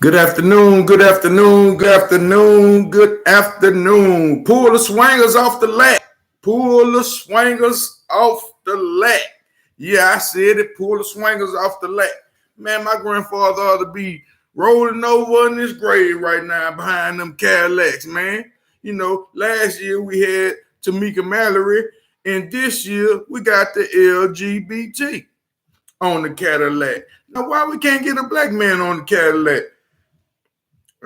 Good afternoon, good afternoon, good afternoon, good afternoon. Pull the swangers off the LAC. Pull the swangers off the LAC. Yeah, I said it. Pull the swangers off the LAC. Man, my grandfather ought to be rolling over in his grave right now behind them Cadillacs, man. You know, last year we had Tamika Mallory, and this year we got the LGBT on the Cadillac. Now, why we can't get a black man on the Cadillac?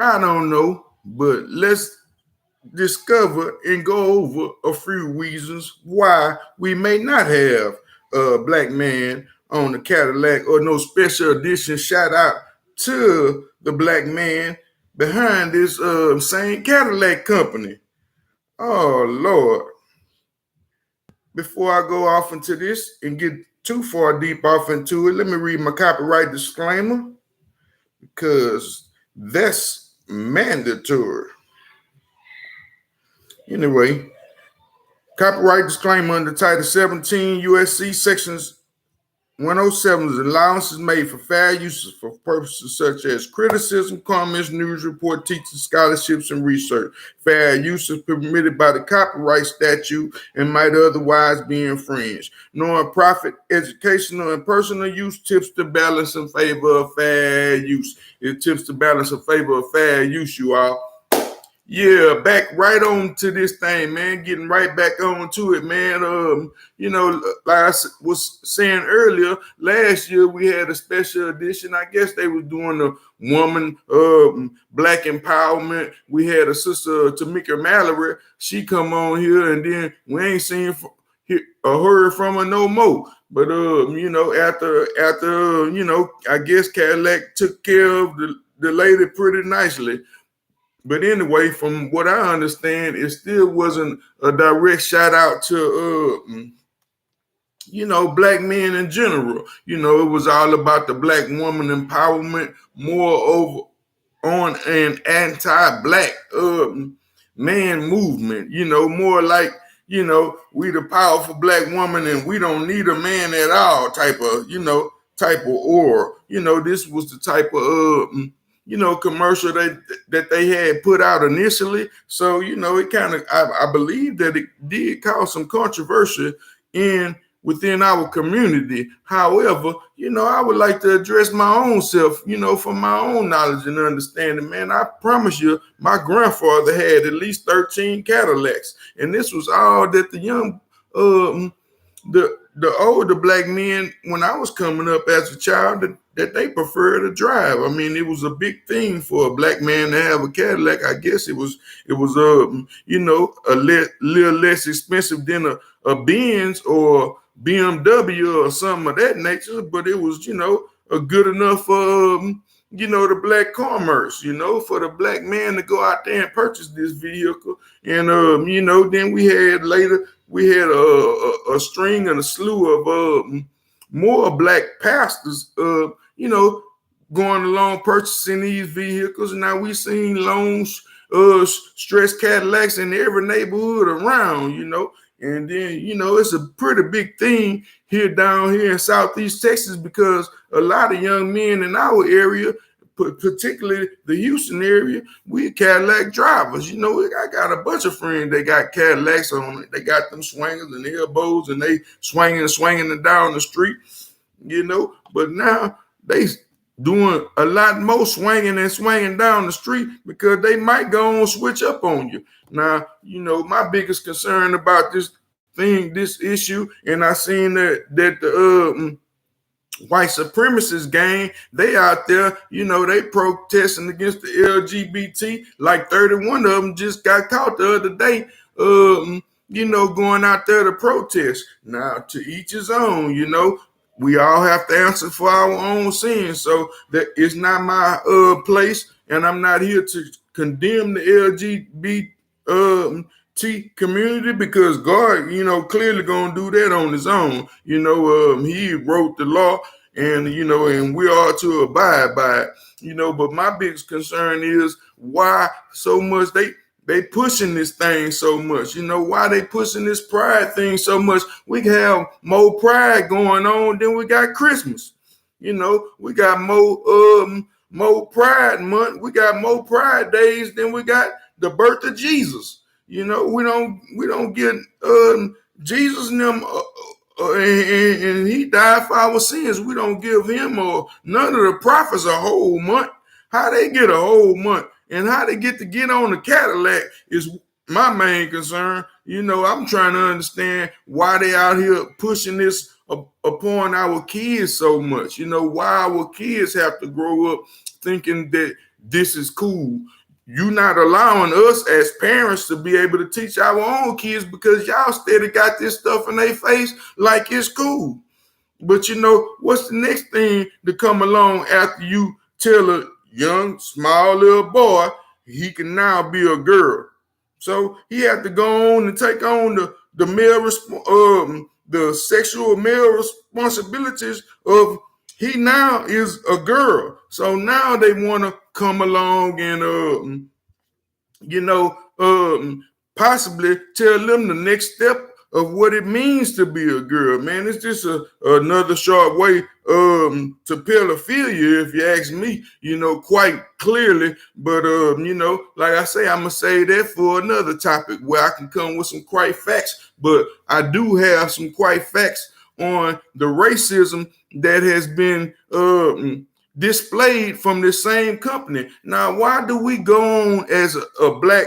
I don't know, but let's discover and go over a few reasons why we may not have a black man on the Cadillac or no special edition shout out to the black man behind this same Cadillac company. Oh, Lord. Before I go off into this and get too far deep off into it, let me read my copyright disclaimer because that's mandatory. Anyway, copyright disclaimer under Title 17 USC Sections 107 allowances made for fair uses for purposes such as criticism, comments, news report, teaching, scholarships, and research. Fair use is permitted by the copyright statute and might otherwise be infringed. Non-profit, educational, and personal use tips to balance in favor of fair use. It tips to balance in favor of fair use, you all. Yeah, back right on to this thing, man. Getting right back on to it, man. You know, like I was saying earlier, last year we had a special edition. I guess they were doing the woman black empowerment. We had a sister Tamika Mallory. She come on here, and then we ain't seen or heard from her no more. But you know, after you know, I guess Cadillac took care of the lady pretty nicely. But anyway, from what I understand, it still wasn't a direct shout out to, you know, black men in general. You know, it was all about the black woman empowerment, more over on an anti-black man movement. You know, more like, you know, we the powerful black woman and we don't need a man at all type of, you know, or, you know, this was the type of, you know, commercial that they had put out initially. So, you know, it kind of, I believe that it did cause some controversy within our community. However, you know, I would like to address my own self, you know, from my own knowledge and understanding, man. I promise you, my grandfather had at least 13 Cadillacs. And this was all that the young, the older black men, when I was coming up as a child, that they prefer to drive. I mean, it was a big thing for a black man to have a Cadillac. I guess it was you know, a little less expensive than a Benz or BMW or something of that nature, but it was, you know, a good enough you know, the black commerce, you know, for the black man to go out there and purchase this vehicle. And you know, then we had a string and a slew of more black pastors, you know, going along purchasing these vehicles. Now we seen long stretch Cadillacs in every neighborhood around, you know. And then, you know, it's a pretty big thing down here in Southeast Texas because a lot of young men in our area, particularly the Houston area, we Cadillac drivers. You know, I got a bunch of friends that got Cadillacs on it. They got them swingers and elbows and they swinging it down the street, you know. But now they doing a lot more swinging down the street because they might go on switch up on you. Now, you know, my biggest concern about this issue, and I seen that the white supremacist gang, they out there, you know, they protesting against the LGBT. Like 31 of them just got caught the other day, you know, going out there to protest. Now, to each his own, you know. We all have to answer for our own sins. So that it's not my place, and I'm not here to condemn the LGBT community because God, you know, clearly gonna do that on his own. You know, he wrote the law, and you know, and we are to abide by it. You know, but my biggest concern is why so much they pushing this thing so much. You know, why they pushing this pride thing so much? We can have more pride going on than we got Christmas. You know, we got more more Pride Month. We got more Pride days than we got the birth of Jesus. You know, we don't get Jesus and them, and he died for our sins. We don't give him or none of the prophets a whole month. How they get a whole month and how they get on the Cadillac is my main concern. You know, I'm trying to understand why they out here pushing this upon our kids so much. You know, why our kids have to grow up thinking that this is cool. You're not allowing us as parents to be able to teach our own kids because y'all steady got this stuff in their face like it's cool. But you know, what's the next thing to come along after you tell a young, small little boy he can now be a girl? So he had to go on and take on the male the sexual male responsibilities of he now is a girl. So now they want to come along and possibly tell them the next step of what it means to be a girl. Man, it's just another short way to pedophilia, if you ask me, you know, quite clearly. But like I say, I'm gonna say that for another topic where I can come with some quite facts. But I do have some quite facts on the racism that has been displayed from the same company. Now, why do we go on as a black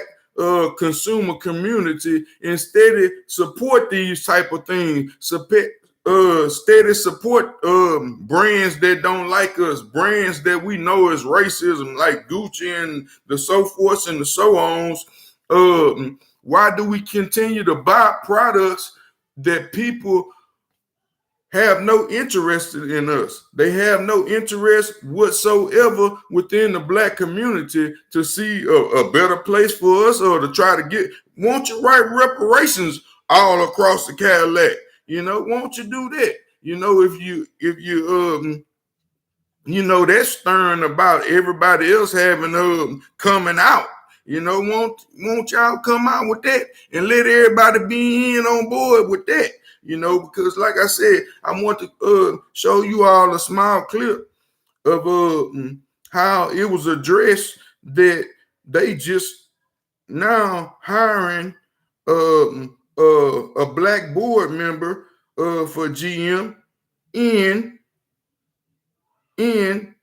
consumer community and steady support these type of things, steady support brands that don't like us, brands that we know is racism, like Gucci and the so forth and the so ons? Why do we continue to buy products that people have no interest in us? They have no interest whatsoever within the black community to see a better place for us or to try to won't you write reparations all across the Cadillac? You know, won't you do that? You know, if you that's stirring about everybody else having coming out. You know, won't y'all come out with that and let everybody be in on board with that? You know, because like I said, I want to show you all a small clip of how it was addressed that they just now hiring a black board member for GM in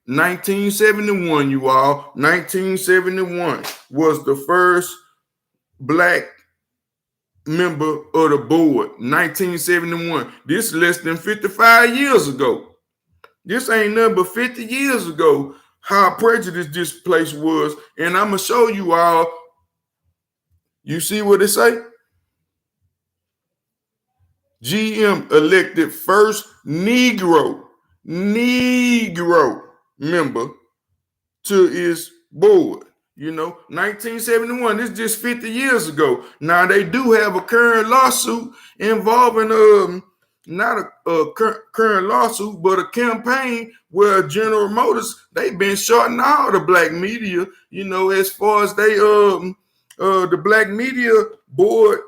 1971, you all. 1971 was the first black member of the board. 1971. This is less than 55 years ago. This ain't nothing but 50 years ago how prejudiced this place was. And I'm going to show you all. You see what it say? GM elected first Negro member to its board. You know, 1971, this is just 50 years ago. Now, they do have a current lawsuit involving, not a current lawsuit, but a campaign where General Motors, they've been shorting all the black media, you know, as far as they, the black media board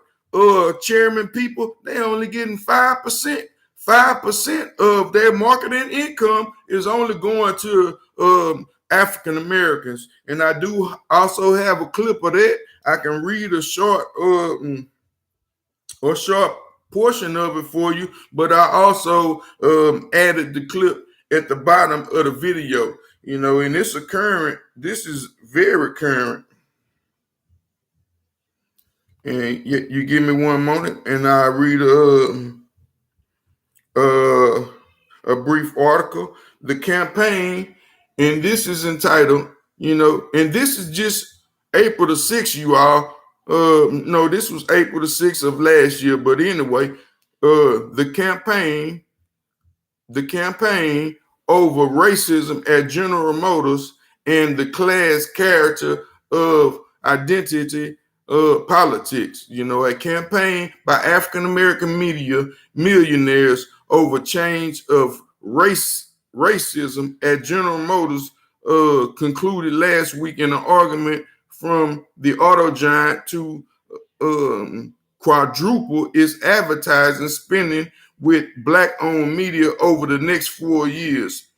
chairman people, they only getting 5%. 5% of their marketing income is only going to African Americans. And I do also have a clip of that. I can read a short portion of it for you, but I also added the clip at the bottom of the video, you know, and this is very current. And you give me one moment and I read a brief article. The campaign, and this is entitled, you know, and this is just April the 6th, you all. No, this was April the 6th of last year. But anyway, the campaign over racism at General Motors and the class character of identity politics. You know, a campaign by African American media millionaires over change of racism at General Motors concluded last week in an argument from the auto giant to quadruple its advertising spending with black-owned media over the next 4 years.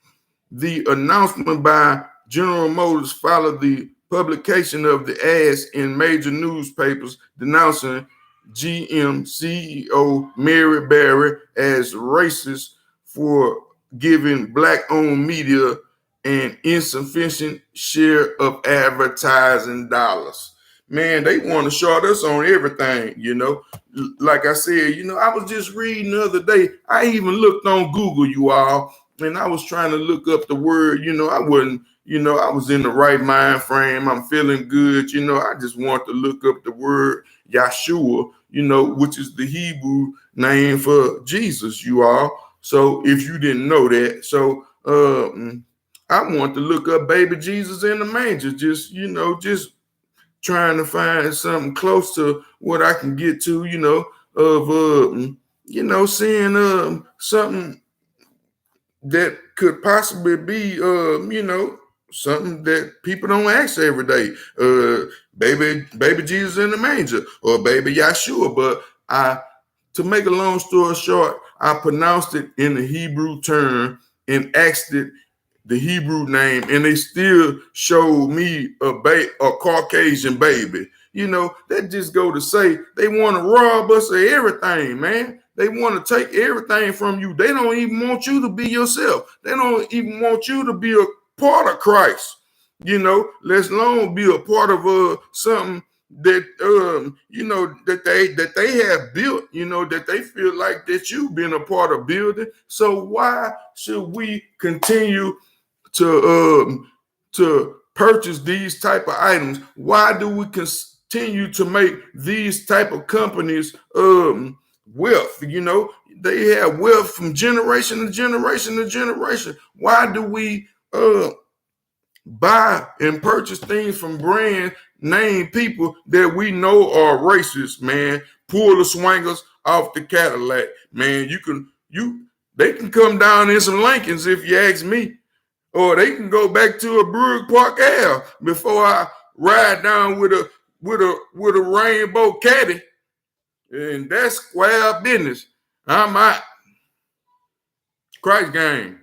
The announcement by General Motors followed the publication of the ads in major newspapers denouncing GM CEO Mary Barry as racist for giving black-owned media an insufficient share of advertising dollars. Man, they want to short us on everything, you know. Like I said, you know, I was just reading the other day. I even looked on Google, you all, and I was trying to look up the word, you know, I wasn't, you know, I was in the right mind frame. I'm feeling good. You know, I just want to look up the word Yahshua, you know, which is the Hebrew name for Jesus, you all. So if you didn't know that, so I want to look up baby Jesus in the manger, just, you know, just trying to find something close to what I can get to, you know, of, you know, seeing something that could possibly be, you know, something that people don't ask every day. Baby Jesus in the manger or baby Yahshua. But to make a long story short, I pronounced it in the Hebrew term and asked it the Hebrew name, and they still showed me a Caucasian baby. You know, that just go to say they want to rob us of everything, man. They want to take everything from you. They don't even want you to be yourself. They don't even want you to be a part of Christ. You know, let's alone be a part of something that you know that they have built, you know, that they feel like that you've been a part of building. So why should we continue to purchase these type of items? Why do we continue to make these type of companies wealth? You know, they have wealth from generation to generation to generation. Why do we buy and purchase things from brand name people that we know are racist, man? Pull the SWANGAs off the Cadillac, man. They can come down in some Lincolns if you ask me. Or they can go back to a Brook Park Ave before I ride down with a rainbow caddy. And that's square business. I'm out. Christ gang.